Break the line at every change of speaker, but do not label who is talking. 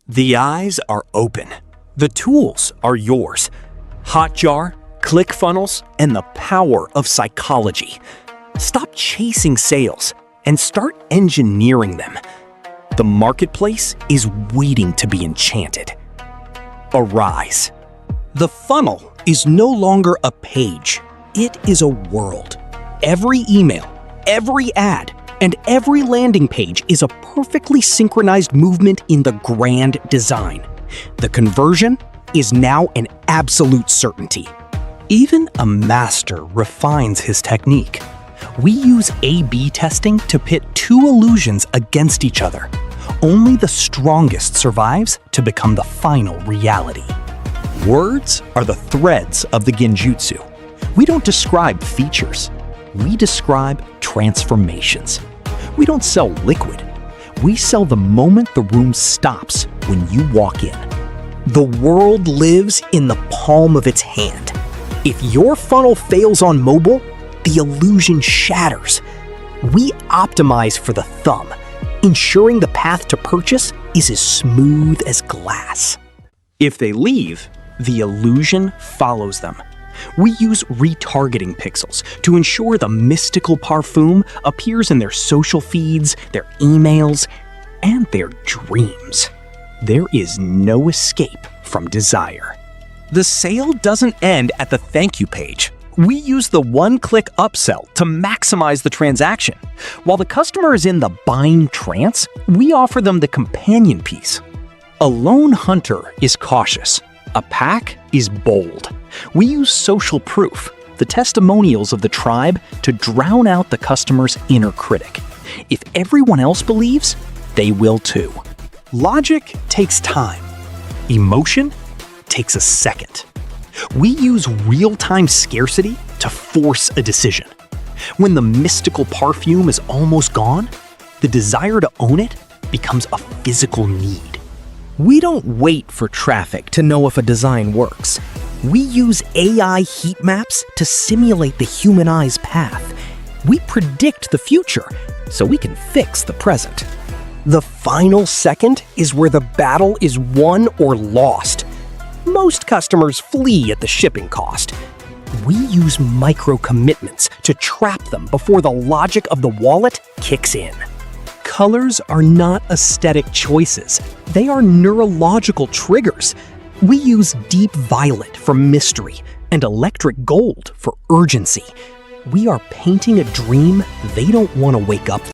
The eyes are open. The tools are yours. Hotjar, ClickFunnels, and the power of psychology. Stop chasing sales and start engineering them. The marketplace is waiting to be enchanted. Arise. The funnel is no longer a page. It is a world. Every email, every ad, and every landing page is a perfectly synchronized movement in the grand design. The conversion is now an absolute certainty. Even a master refines his technique. We use A/B testing to pit two illusions against each other. Only the strongest survives to become the final reality. Words are the threads of the Genjutsu. We don't describe features. We describe transformations. We don't sell liquid. We sell the moment the room stops when you walk in. The world lives in the palm of its hand. If your funnel fails on mobile, the illusion shatters. We optimize for the thumb, ensuring the path to purchase is as smooth as glass. If they leave, the illusion follows them. We use retargeting pixels to ensure the mystical parfum appears in their social feeds, their emails, and their dreams. There is no escape from desire. The sale doesn't end at the thank you page. We use the one-click upsell to maximize the transaction. While the customer is in the buying trance, we offer them the companion piece. A lone hunter is cautious. A pack is bold. We use social proof, the testimonials of the tribe, to drown out the customer's inner critic. If everyone else believes, they will too. Logic takes time. Emotion takes a second. We use real-time scarcity to force a decision. When the mystical perfume is almost gone, the desire to own it becomes a physical need. We don't wait for traffic to know if a design works. We use AI heat maps to simulate the human eye's path. We predict the future so we can fix the present. The final second is where the battle is won or lost. Most customers flee at the shipping cost. We use micro-commitments to trap them before the logic of the wallet kicks in. Colors are not aesthetic choices. They are neurological triggers. We use deep violet for mystery and electric gold for urgency. We are painting a dream they don't want to wake up